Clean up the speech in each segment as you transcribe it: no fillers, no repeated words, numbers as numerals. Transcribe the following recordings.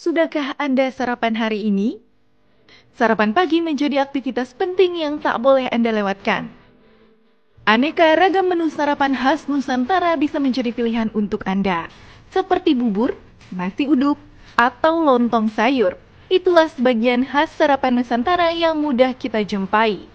Sudahkah Anda sarapan hari ini? Sarapan pagi menjadi aktivitas penting yang tak boleh Anda lewatkan. Aneka ragam menu sarapan khas Nusantara bisa menjadi pilihan untuk Anda, seperti bubur, nasi uduk, atau lontong sayur. Itulah sebagian khas sarapan Nusantara yang mudah kita jumpai.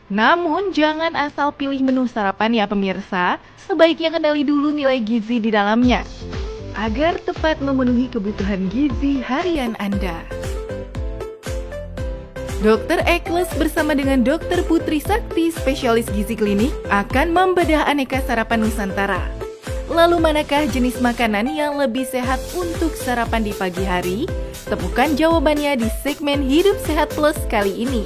Namun, jangan asal pilih menu sarapan ya pemirsa, sebaiknya kenali dulu nilai gizi di dalamnya, agar tepat memenuhi kebutuhan gizi harian Anda. Dr. Ekles bersama dengan Dr. Putri Sakti, spesialis gizi klinik, akan membedah aneka sarapan Nusantara. Lalu manakah jenis makanan yang lebih sehat untuk sarapan di pagi hari? Temukan jawabannya di segmen Hidup Sehat Plus kali ini.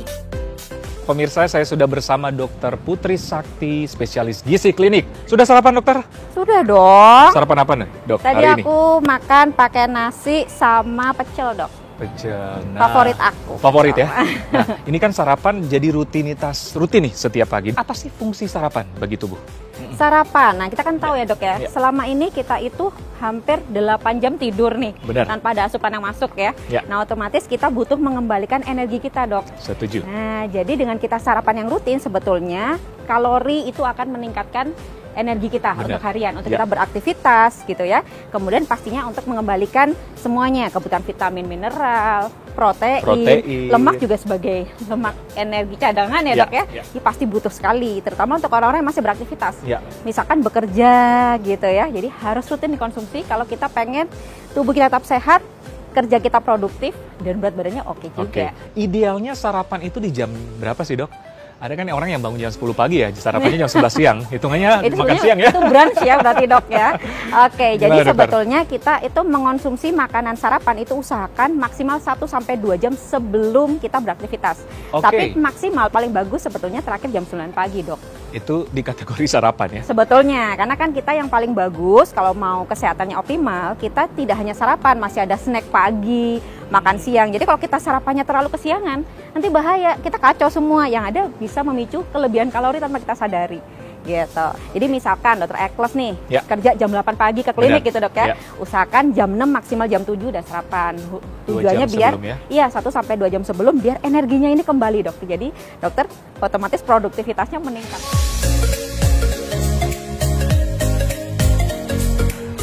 Pemirsa, saya sudah bersama Dr. Putri Sakti, spesialis gizi klinik. Sudah sarapan, dokter? Sudah dong. Sarapan apa nih, dok, Tadi hari ini? aku makan pakai nasi sama pecel, dok. Pecel. Favorit aku. Favorit ya? Nah, ini kan sarapan jadi rutin nih setiap pagi. Apa sih fungsi sarapan bagi tubuh? Sarapan, nah kita kan tahu ya dok ya, Ya. selama ini kita itu hampir 8 jam tidur nih. Benar. Tanpa ada asupan yang masuk ya. Ya. Nah otomatis kita butuh mengembalikan energi kita, dok. Setuju. Nah jadi dengan kita sarapan yang rutin sebetulnya kalori itu akan meningkatkan energi kita. Benar. Untuk harian, untuk Ya. kita beraktivitas gitu ya. Kemudian pastinya untuk mengembalikan semuanya, kebutuhan vitamin, mineral, protein. Lemak juga sebagai lemak energi cadangan ya, Ya, dok ya. ya. Ini pasti butuh sekali, terutama untuk orang-orang yang masih beraktivitas. Ya. Misalkan bekerja gitu ya. Jadi harus rutin dikonsumsi kalau kita pengen tubuh kita tetap sehat, kerja kita produktif, dan berat badannya oke juga. Idealnya sarapan itu di jam berapa sih, dok? Ada kan orang yang bangun jam 10 pagi ya, sarapannya jam 11 siang. Hitungannya Itu makan sebenarnya siang ya? itu brunch ya berarti, dok ya. Oke, Gimana, jadi dokter? sebetulnya kita itu mengonsumsi makanan sarapan itu usahakan maksimal 1-2 jam sebelum kita beraktivitas. Oke. Tapi maksimal paling bagus sebetulnya terakhir jam 9 pagi, dok. Itu di kategori sarapan ya? Sebetulnya, karena kan kita yang paling bagus kalau mau kesehatannya optimal, kita tidak hanya sarapan, masih ada snack pagi, makan siang. Jadi kalau kita sarapannya terlalu kesiangan, nanti bahaya, kita kacau semua. Yang ada bisa memicu kelebihan kalori tanpa kita sadari. Gitu. Jadi misalkan Dr. Ekles nih, Ya. kerja jam 8 pagi ke klinik Benar. gitu, dok ya. Ya. Usahakan jam 6 maksimal jam 7 udah sarapan. 2 Tujuannya jam biar sebelum ya? iya 1-2 jam sebelum biar energinya ini kembali, dok. Jadi dokter otomatis produktivitasnya meningkat.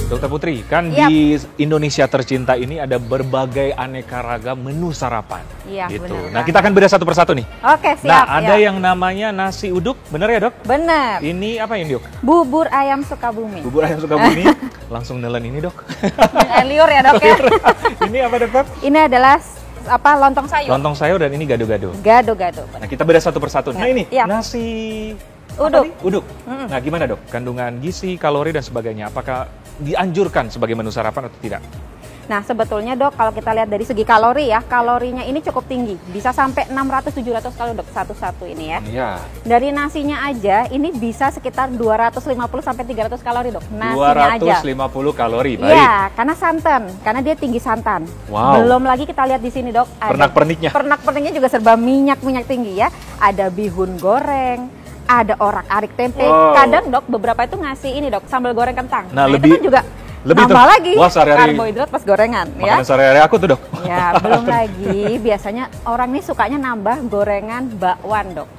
Dokter Putri, kan Yap. di Indonesia tercinta ini ada berbagai aneka ragam menu sarapan. Iya, gitu. benar Nah, banget. kita akan bedah satu persatu nih. Oke, siap. Nah, ada ya. yang namanya nasi uduk, bener ya, dok? Bener. Ini apa ini, dok? Bubur ayam Sukabumi. Bubur ayam Sukabumi. Langsung nelen ini, dok. Yang liur ya, dok ya. Ini apa, dokter? Ini adalah lontong sayur. Lontong sayur dan ini gado-gado. Gado-gado. Nah, kita bedah satu persatu. Nah, ini Iya. nasi Uduk. apa nih? Uduk. Nah, gimana, dok? Kandungan gizi, kalori dan sebagainya. Apakah dianjurkan sebagai menu sarapan atau tidak? Nah, sebetulnya, dok, kalau kita lihat dari segi kalori ya, kalorinya ini cukup tinggi. Bisa sampai 600-700 kalori, dok, satu-satu ini ya. Iya. Dari nasinya aja, ini bisa sekitar 250-300 kalori, dok. Nasinya aja. 250 kalori, baik. Iya, karena santan, karena dia tinggi santan. Wow. Belum lagi kita lihat di sini, dok. ada Pernak-perniknya. Pernak-perniknya juga serba minyak tinggi ya. Ada bihun goreng, ada orak-arik tempe. Wow. Kadang, dok, beberapa itu ngasih ini, dok, sambal goreng kentang. Nah, itu lebih- kan juga lebih nambah tuh. lagi Wah, sehari-hari karbohidrat pas gorengan ya. Makanan sehari-hari aku tuh, dok. Ya, belum lagi biasanya orang ini sukanya nambah gorengan bakwan, dok.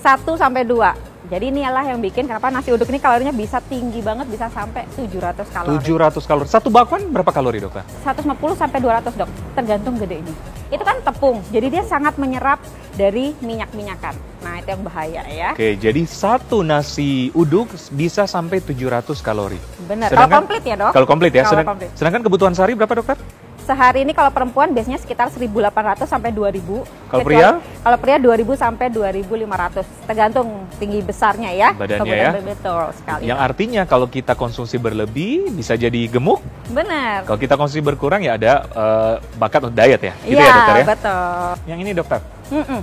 1-2. Jadi ini adalah yang bikin kenapa nasi uduk ini kalorinya bisa tinggi banget, bisa sampai 700 kalori. 700 kalori. Satu bakwan berapa kalori, dokter? 150-200, dok, tergantung gedenya. Itu kan tepung, jadi dia sangat menyerap dari minyak-minyakan. Nah, itu yang bahaya ya. Oke, jadi satu nasi uduk bisa sampai 700 kalori. Benar. Kalau komplit ya, dok. Kalau komplit ya. Kalau komplit. Sedangkan kebutuhan sehari berapa, dokter? Sehari ini kalau perempuan biasanya sekitar 1.800 sampai 2.000. Kalau pria? Kalau pria 2.000 sampai 2.500. Tergantung tinggi besarnya ya. Badannya ya. Betul sekali. Yang artinya kalau kita konsumsi berlebih bisa jadi gemuk. Benar. Kalau kita konsumsi berkurang ya ada bakat untuk diet ya. Gitu Iya, ya, dokter ya? betul. Yang ini, dokter. Mm-mm.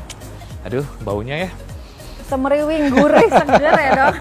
Aduh, baunya ya. semeriwing, gurih, seger ya dok.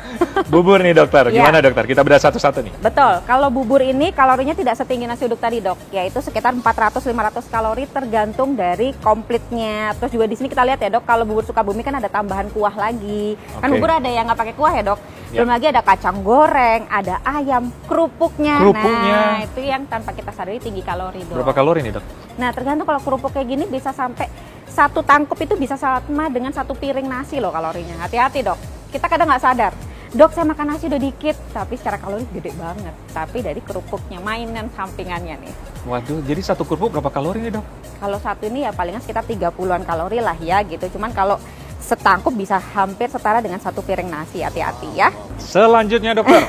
Bubur nih dokter, Iya. gimana dokter? Kita bedah satu-satu nih. Betul, kalau bubur ini kalorinya tidak setinggi nasi uduk tadi dok, yaitu sekitar 400-500 kalori tergantung dari komplitnya. Terus juga di sini kita lihat ya dok, kalau bubur Sukabumi kan ada tambahan kuah lagi. Kan Oke. bubur ada yang nggak pakai kuah ya dok. Ya. Belum lagi ada kacang goreng, ada ayam, kerupuknya. Kerupuknya. Nah itu yang tanpa kita sadari tinggi kalori dok. Berapa kalori nih dok? Nah tergantung, kalau kerupuk kayak gini bisa sampai satu tangkup itu bisa sama dengan satu piring nasi loh kalorinya. Hati-hati dok, kita kadang nggak sadar. Dok saya makan nasi udah dikit, tapi secara kalori gede banget. Tapi dari kerupuknya, mainan sampingannya nih. Waduh, jadi satu kerupuk berapa kalori nih dok? Kalau satu ini ya palingan sekitar 30-an kalori lah ya gitu. Cuman kalau setangkup bisa hampir setara dengan satu piring nasi, hati-hati ya. Selanjutnya dokter.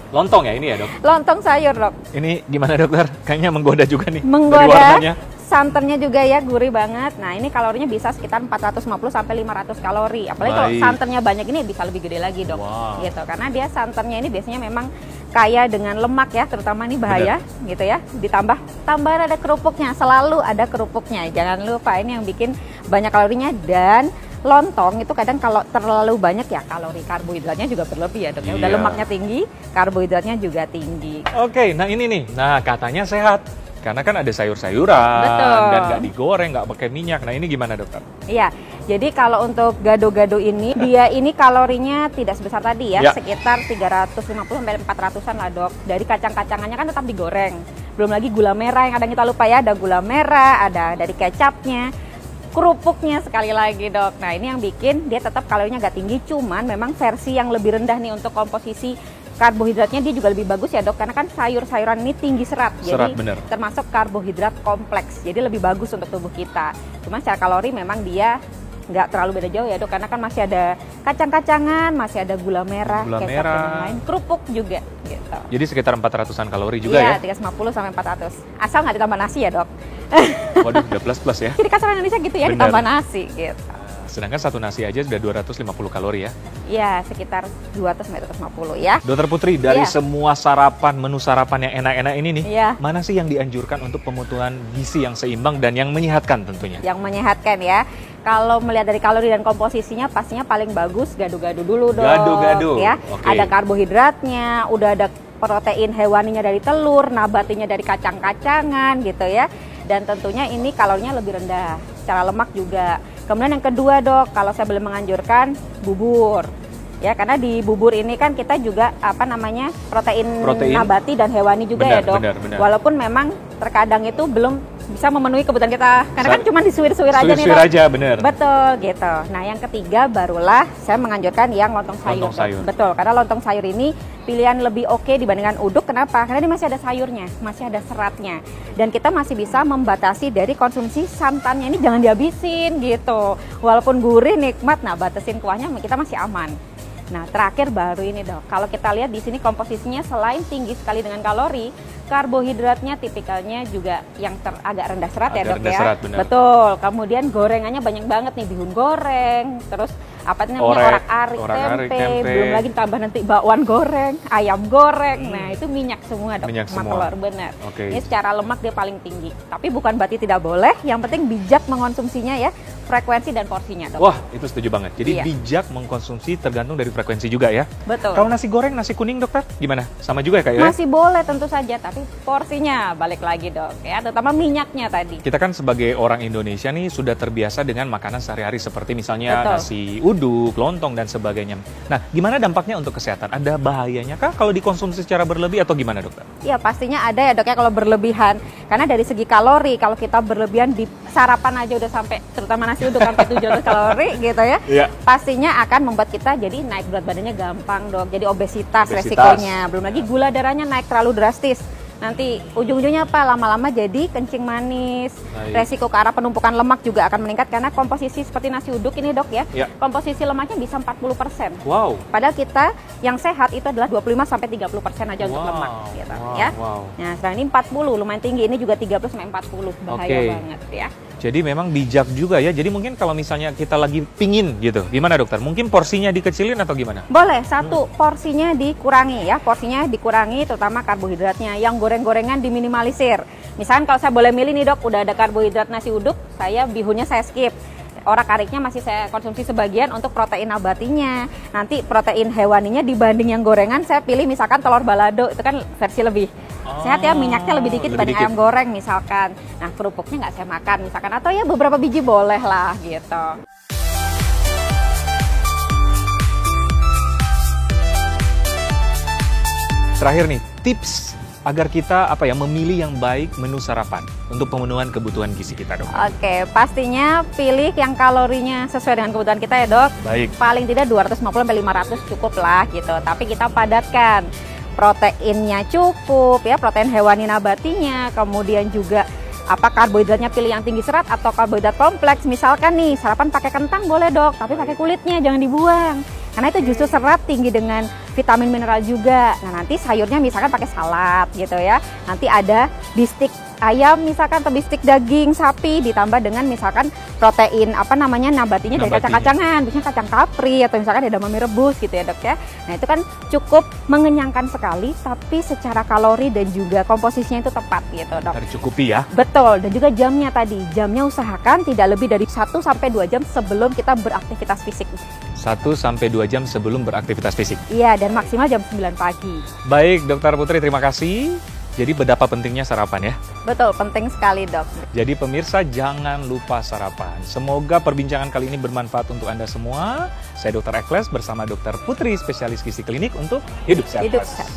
Lontong ya ini ya dok? Lontong sayur dok, Ini gimana dokter? Kayaknya menggoda juga nih. Dari menggoda, warnanya. santannya juga ya gurih banget. Nah ini kalorinya bisa sekitar 450 sampai 500 kalori. Apalagi kalau Baik. santannya banyak ini bisa lebih gede lagi dok. Wow. Gitu, karena dia santannya ini biasanya memang kaya dengan lemak ya, terutama ini bahaya gitu ya. Ditambah tambahan ada kerupuknya, selalu ada kerupuknya. Jangan lupa, ini yang bikin banyak kalorinya. Dan lontong itu kadang kalau terlalu banyak ya kalori karbohidratnya juga berlebih ya dok. Ya. Udah Iya. lemaknya tinggi, karbohidratnya juga tinggi. Oke, nah ini nih. Nah katanya sehat. Karena kan ada sayur-sayuran Betul. dan nggak digoreng, nggak pakai minyak. Nah ini gimana dokter? Iya, jadi kalau untuk gado-gado ini, dia ini kalorinya tidak sebesar tadi ya, Ya. sekitar 350 sampai 400-an lah dok. Dari kacang-kacangannya kan tetap digoreng. Belum lagi gula merah yang kadang kita lupa ya, ada gula merah, ada dari kecapnya, kerupuknya sekali lagi dok. Nah ini yang bikin dia tetap kalorinya agak tinggi, cuman memang versi yang lebih rendah nih untuk komposisi karbohidratnya dia juga lebih bagus ya dok, karena kan sayur-sayuran ini tinggi serat, Serat, jadi bener. termasuk karbohidrat kompleks, jadi lebih bagus untuk tubuh kita. Cuma secara kalori memang dia nggak terlalu beda jauh ya dok, karena kan masih ada kacang-kacangan, masih ada gula merah, Gula kecap merah. dan lain-lain, kerupuk juga gitu. Jadi sekitar 400-an kalori juga Iya, ya? 350 sampai 400. Asal nggak ditambah nasi ya dok. Waduh, udah plus-plus ya. Jadi kasar Indonesia gitu ya, Bener. ditambah nasi gitu. Sedangkan satu nasi aja sudah 250 kalori ya. Iya, sekitar 200 sampai 250 ya. Dokter Putri, dari Iya. semua menu sarapan yang enak-enak ini nih, Iya. mana sih yang dianjurkan untuk pemutuhan gizi yang seimbang dan yang menyehatkan tentunya? Yang menyehatkan ya. Kalau melihat dari kalori dan komposisinya pastinya paling bagus gado-gado dulu dong. Gado-gado, Ya. oke. Ada karbohidratnya, udah ada protein hewaninya dari telur, nabatinya dari kacang-kacangan gitu ya. Dan tentunya ini kalorinya lebih rendah. Secara lemak juga. Kemudian yang kedua dok, kalau saya boleh menganjurkan bubur. Ya, karena di bubur ini kan kita juga protein nabati dan hewani juga Benar, ya dok. benar. Walaupun memang terkadang itu belum bisa memenuhi kebutuhan kita, karena kan cuma disuir-suir aja nih Suwir dok. aja, bener. Betul gitu. Nah yang ketiga barulah saya menganjurkan yang lontong sayur. Lontong sayur. Dok. Betul, karena lontong sayur ini pilihan lebih oke dibandingkan uduk. Kenapa? Karena dia masih ada sayurnya, masih ada seratnya. Dan kita masih bisa membatasi dari konsumsi santannya, ini jangan dihabisin gitu. Walaupun gurih, nikmat, nah batasin kuahnya kita masih aman. Nah terakhir baru ini dok, kalau kita lihat di sini komposisinya selain tinggi sekali dengan kalori, karbohidratnya tipikalnya juga yang agak rendah serat ya Agak dok rendah ya. serat, benar. Betul. Kemudian gorengannya banyak banget nih, bihun goreng, terus apa namanya orak-arik orak-arik, tempe, tempe. belum lagi tambah nanti bakwan goreng, ayam goreng. Nah itu minyak semua dok, Minyak sama semua. telur, benar. Oke. Ini secara lemak dia paling tinggi. Tapi bukan berarti tidak boleh, yang penting bijak mengonsumsinya ya, frekuensi dan porsinya dok. Wah, itu setuju banget. Jadi Iya. bijak mengkonsumsi tergantung dari frekuensi juga ya. Betul. Kalau nasi goreng, nasi kuning dokter, gimana? Sama juga ya kayak ya? Masih boleh tentu saja, tapi porsinya balik lagi dok ya, terutama minyaknya tadi. Kita kan sebagai orang Indonesia nih sudah terbiasa dengan makanan sehari-hari seperti misalnya Betul. nasi uduk, lontong, dan sebagainya. Nah, gimana dampaknya untuk kesehatan? Ada bahayanya kah kalau dikonsumsi secara berlebih atau gimana dokter? Ya pastinya ada ya dok ya kalau berlebihan. Karena dari segi kalori, kalau kita berlebihan di sarapan aja udah sampai, terutama nasi uduk sampai 700 kalori gitu ya. Iya. Pastinya akan membuat kita jadi naik berat badannya gampang dok. Jadi obesitas Obesitas. resikonya. Belum lagi gula darahnya naik terlalu drastis. Nanti ujung-ujungnya apa? Lama-lama jadi kencing manis. Baik. Resiko ke arah penumpukan lemak juga akan meningkat karena komposisi seperti nasi uduk ini dok ya. Ya. Komposisi lemaknya bisa 40%. Wow. Padahal kita yang sehat itu adalah 25 sampai 30% aja untuk Wow. lemak gitu Wow. ya. Wow. Nah, sekarang ini 40 lumayan tinggi, ini juga 30 sampai 40. Bahaya Oke. banget ya. Jadi memang bijak juga ya. Jadi mungkin kalau misalnya kita lagi pingin gitu, gimana dokter? Mungkin porsinya dikecilin atau gimana? Boleh, satu porsinya dikurangi ya, porsinya dikurangi terutama karbohidratnya. Yang goreng-gorengan diminimalisir. Misalkan kalau saya boleh milih nih dok, udah ada karbohidrat nasi uduk, saya bihunnya saya skip. Orak-ariknya masih saya konsumsi sebagian untuk protein nabatinya. Nanti protein hewaninya dibanding yang gorengan, saya pilih misalkan telur balado, itu kan versi lebih sehat ya, minyaknya lebih dikit dibanding ayam goreng misalkan. Nah, kerupuknya nggak saya makan misalkan, atau ya beberapa biji boleh lah gitu. Terakhir nih, tips agar kita memilih yang baik menu sarapan untuk pemenuhan kebutuhan gizi kita, Dok. Oke, pastinya pilih yang kalorinya sesuai dengan kebutuhan kita ya, Dok. Baik. Paling tidak 250-500 cukup lah gitu. Tapi kita padatkan. Proteinnya cukup ya, protein hewani nabatinya, kemudian juga karbohidratnya pilih yang tinggi serat atau karbohidrat kompleks. Misalkan nih, sarapan pakai kentang boleh, Dok, tapi pakai kulitnya, jangan dibuang. Karena itu justru serat tinggi dengan vitamin mineral juga. Nah, nanti sayurnya misalkan pakai salad gitu ya. Nanti ada bistik ayam misalkan atau bistik daging sapi ditambah dengan misalkan protein nabatinya dari kacang-kacangan, misalnya kacang kapri atau misalkan edamame rebus gitu ya, Dok ya. Nah, itu kan cukup mengenyangkan sekali, tapi secara kalori dan juga komposisinya itu tepat gitu, Dok. Tercukupi ya. Betul, dan juga jamnya tadi. Jamnya usahakan tidak lebih dari 1-2 jam sebelum kita beraktivitas fisik. 1-2 jam sebelum beraktivitas fisik. Iya, dan maksimal jam 9 pagi. Baik, Dokter Putri, terima kasih. Jadi betapa pentingnya sarapan ya. Betul, penting sekali, Dok. Jadi pemirsa jangan lupa sarapan. Semoga perbincangan kali ini bermanfaat untuk Anda semua. Saya Dr. Ekles bersama Dr. Putri, spesialis gizi klinik untuk Hidup Sehat. Hidup sehat.